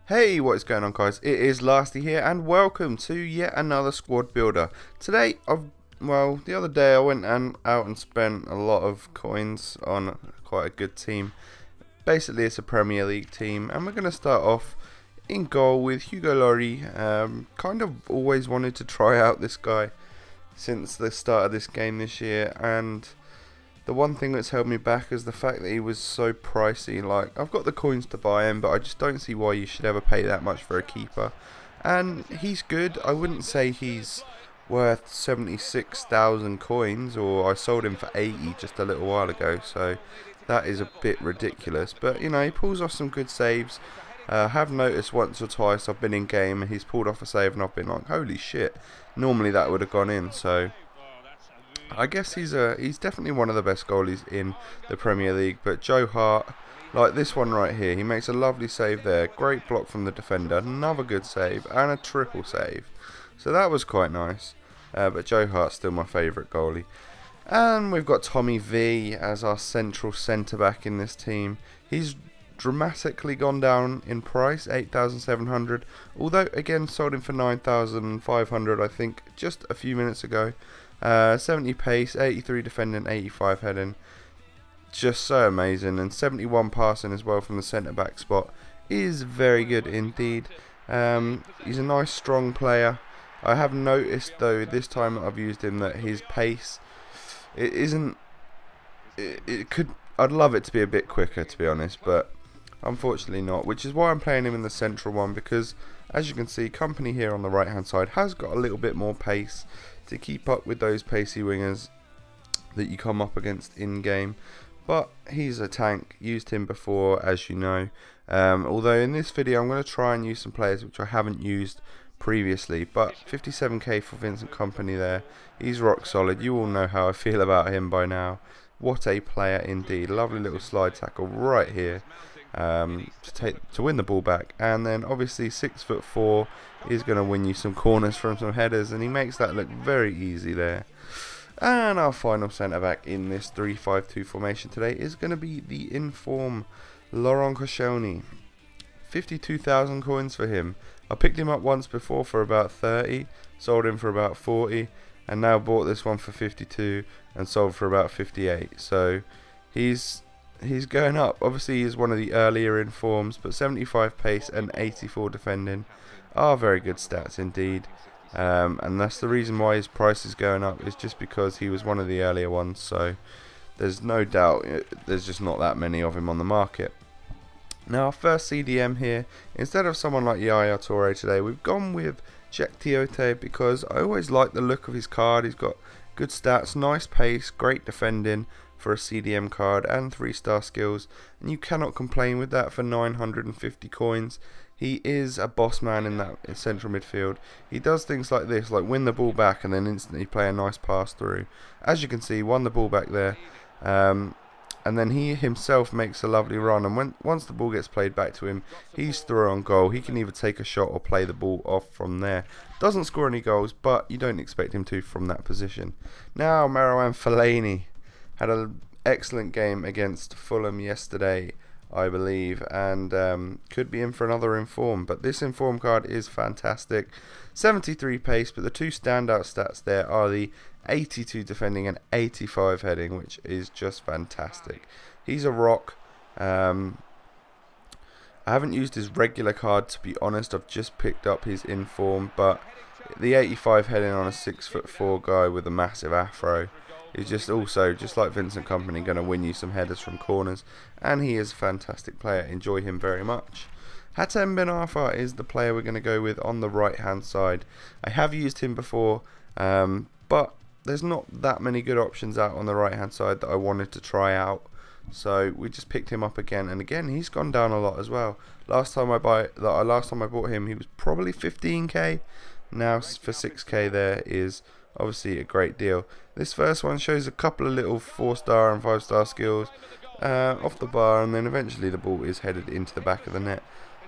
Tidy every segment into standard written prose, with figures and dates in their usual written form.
Hey, what is going on, guys? It is Lasty here, and welcome to yet another squad builder. Today, the other day I went out and spent a lot of coins on quite a good team. Basically, it's a Premier League team, and we're going to start off in goal with Hugo Lloris. Kind of always wanted to try out this guy since the start of this game this year, and the one thing that's held me back is the fact that he was so pricey. Like, I've got the coins to buy him, but I just don't see why you should ever pay that much for a keeper. And he's good. I wouldn't say he's worth 76,000 coins, or I sold him for 80 just a little while ago, so that is a bit ridiculous. But, you know, he pulls off some good saves. I have noticed once or twice I've been in game and he's pulled off a save and I've been like, holy shit, normally that would have gone in. So I guess he's definitely one of the best goalies in the Premier League. But Joe Hart, like this one right here, he makes a lovely save there. Great block from the defender, another good save, and a triple save. So that was quite nice. But Joe Hart's still my favourite goalie. And we've got Tommy V as our central centre-back in this team. He's dramatically gone down in price, 8,700. Although, again, sold him for 9,500, I think, just a few minutes ago. 70 pace, 83 defending, 85 heading, just so amazing, and 71 passing as well from the centre back spot is very good indeed. He's a nice strong player. I have noticed though this time that I've used him that his pace, I'd love it to be a bit quicker, to be honest, but unfortunately not, which is why I'm playing him in the central one, because as you can see, Company here on the right hand side has got a little bit more pace to keep up with those pacey wingers that you come up against in game. But he's a tank, used him before, as you know. Although in this video I'm going to try and use some players which I haven't used previously. But 57k for Vincent Company there, he's rock solid. You all know how I feel about him by now. What a player indeed. Lovely little slide tackle right here to win the ball back, and then obviously 6'4" is going to win you some corners from some headers, and he makes that look very easy there. And our final centre back in this 3-5-2 formation today is going to be the inform Laurent Koscielny. 52,000 coins for him. I picked him up once before for about 30, sold him for about 40, and now bought this one for 52 and sold for about 58. So he's going up. Obviously he's one of the earlier informs, but 75 pace and 84 defending are very good stats indeed. And that's the reason why his price is going up, is just because he was one of the earlier ones. So there's no doubt there's just not that many of him on the market. Now our first CDM here, instead of someone like Yaya Toure today, we've gone with Jack Tiote, because I always like the look of his card. He's got good stats, nice pace, great defending for a CDM card, and 3-star skills, and you cannot complain with that for 950 coins. He is a boss man in that central midfield. He does things like this, like win the ball back and then instantly play a nice pass through. As you can see, won the ball back there, and then he himself makes a lovely run, and once the ball gets played back to him, he's through on goal. He can either take a shot or play the ball off from there. Doesn't score any goals, but you don't expect him to from that position. Now Marouane Fellaini had an excellent game against Fulham yesterday, I believe, and could be in for another inform. But this inform card is fantastic. 73 pace, but the two standout stats there are the 82 defending and 85 heading, which is just fantastic. He's a rock. I haven't used his regular card, to be honest. I've just picked up his inform, but the 85 heading on a 6'4" guy with a massive afro is just also, just like Vincent Company, going to win you some headers from corners, and he is a fantastic player. Enjoy him very much. Hatem Ben Arfa is the player we're going to go with on the right hand side. I have used him before, but there's not that many good options out on the right hand side that I wanted to try out, so we just picked him up again, and again he's gone down a lot as well. Last time I bought him, he was probably 15k. Now for 6k there is obviously a great deal. This first one shows a couple of little 4-star and 5-star skills off the bar, and then eventually the ball is headed into the back of the net.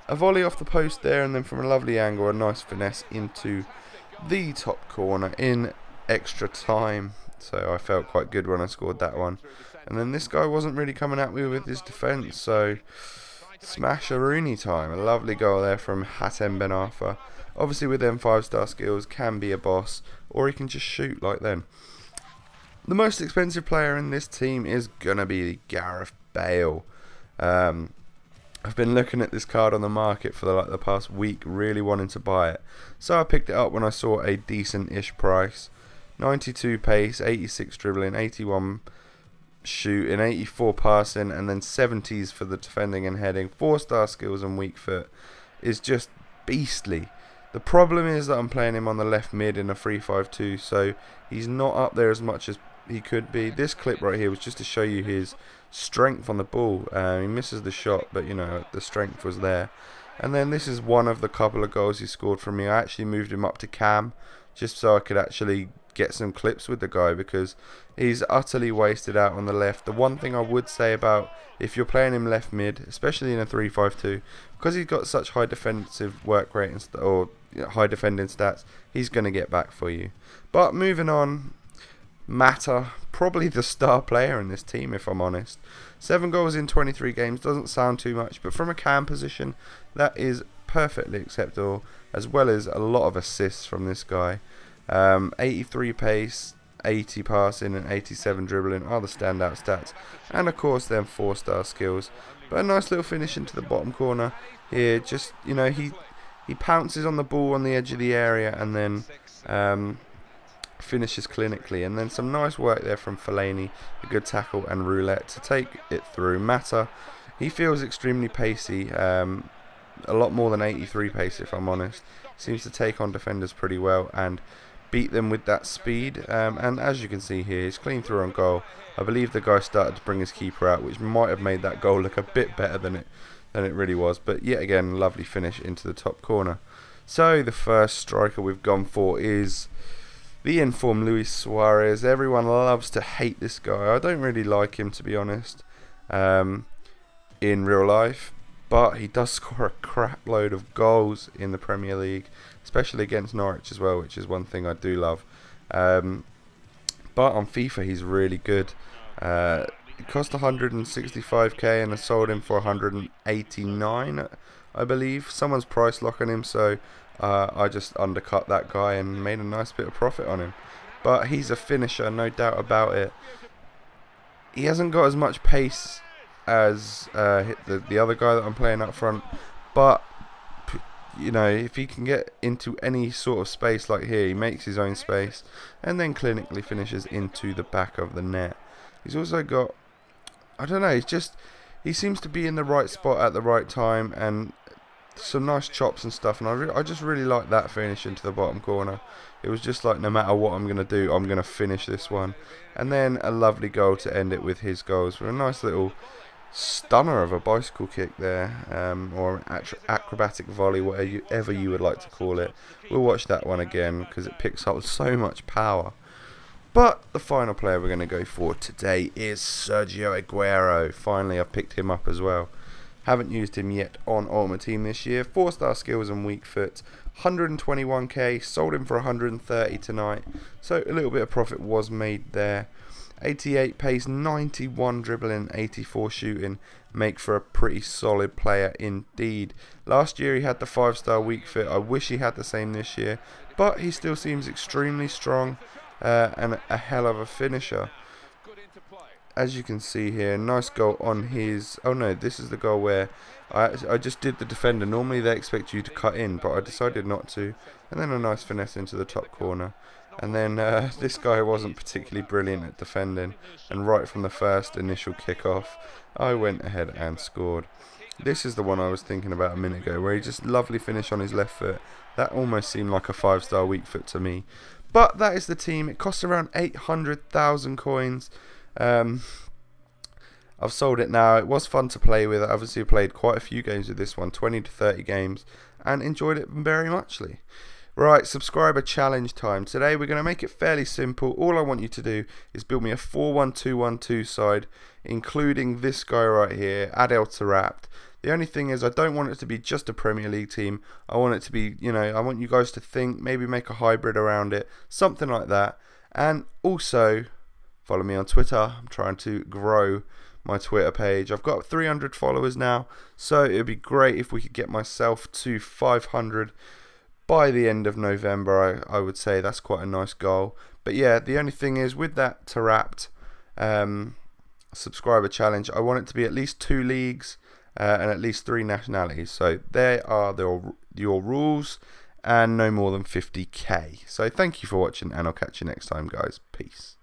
A volley off the post there, and then from a lovely angle a nice finesse into the top corner in extra time. So I felt quite good when I scored that one. And then this guy wasn't really coming at me with his defence, so smash a Rooney time. A lovely goal there from Hatem Ben Arfa. Obviously with them 5-star skills, can be a boss, or he can just shoot like then. The most expensive player in this team is going to be Gareth Bale. I've been looking at this card on the market for the past week, really wanting to buy it. So I picked it up when I saw a decent-ish price. 92 pace, 86 dribbling, 81 shooting, 84 passing, and then 70s for the defending and heading. 4-star skills and weak foot is just beastly. The problem is that I'm playing him on the left mid in a 3-5-2, so he's not up there as much as he could be. This clip right here was just to show you his strength on the ball. He misses the shot, but you know, the strength was there. And then this is one of the couple of goals he scored for me. I actually moved him up to cam just so I could actually get some clips with the guy, because he's utterly wasted out on the left. The one thing I would say about if you're playing him left mid, especially in a 3-5-2, because he's got such high defensive work rate or high defending stats, he's going to get back for you. But moving on, Mata, probably the star player in this team if I'm honest. 7 goals in 23 games doesn't sound too much, but from a cam position that is perfectly acceptable, as well as a lot of assists from this guy. 83 pace, 80 passing and 87 dribbling are the standout stats, and of course then 4-star skills. But a nice little finish into the bottom corner here. Just, you know, he pounces on the ball on the edge of the area and then finishes clinically, and then some nice work there from Fellaini, a good tackle and roulette to take it through. Mata, he feels extremely pacey, a lot more than 83 pace if I'm honest. Seems to take on defenders pretty well and beat them with that speed, and as you can see here, he's clean through on goal. I believe the guy started to bring his keeper out, which might have made that goal look a bit better than it really was, but yet again, lovely finish into the top corner. So the first striker we've gone for is the informed Luis Suarez. Everyone loves to hate this guy. I don't really like him, to be honest, in real life, but he does score a crap load of goals in the Premier League, especially against Norwich as well, which is one thing I do love. But on FIFA he's really good. It cost 165k and I sold him for 189, I believe. Someone's price locking him, so I just undercut that guy and made a nice bit of profit on him. But he's a finisher, no doubt about it. He hasn't got as much pace as the other guy that I'm playing up front, but you know, if he can get into any sort of space like here, he makes his own space and then clinically finishes into the back of the net. He's also got, I don't know, he seems to be in the right spot at the right time, and some nice chops and stuff, and I just really like that finish into the bottom corner. It was just like, no matter what I'm going to do, I'm going to finish this one. And then a lovely goal to end it with his goals, with a nice little stunner of a bicycle kick there, or an acrobatic volley, whatever you would like to call it. We'll watch that one again because it picks up so much power. But the final player we're going to go for today is Sergio Aguero. Finally, I've picked him up as well. Haven't used him yet on Ultimate Team this year. 4-star skills and weak foot. 121k. Sold him for 130 tonight. So a little bit of profit was made there. 88 pace, 91 dribbling, 84 shooting. Make for a pretty solid player indeed. Last year he had the 5-star weak foot. I wish he had the same this year. But he still seems extremely strong. And a hell of a finisher. As you can see here, nice goal on his... Oh no, this is the goal where I just did the defender. Normally they expect you to cut in, but I decided not to. And then a nice finesse into the top corner. And then this guy wasn't particularly brilliant at defending, and right from the first initial kickoff I went ahead and scored. This is the one I was thinking about a minute ago, where he just lovely finish on his left foot. That almost seemed like a 5-star weak foot to me. But that is the team. It costs around 800,000 coins. I've sold it now. It was fun to play with. I obviously played quite a few games with this one, 20 to 30 games, and enjoyed it very muchly. Right, subscriber challenge time. Today we're going to make it fairly simple. All I want you to do is build me a 4-1-2-1-2 side, including this guy right here, Adel Tarapt. The only thing is I don't want it to be just a Premier League team. I want it to be, I want you guys to think, maybe make a hybrid around it, something like that. And also, follow me on Twitter. I'm trying to grow my Twitter page. I've got 300 followers now, so it would be great if we could get myself to 500 by the end of November. I would say that's quite a nice goal. But yeah, the only thing is with that Tarapt subscriber challenge, I want it to be at least 2 leagues and at least 3 nationalities. So there are your rules, and no more than 50k. So thank you for watching, and I'll catch you next time, guys. Peace.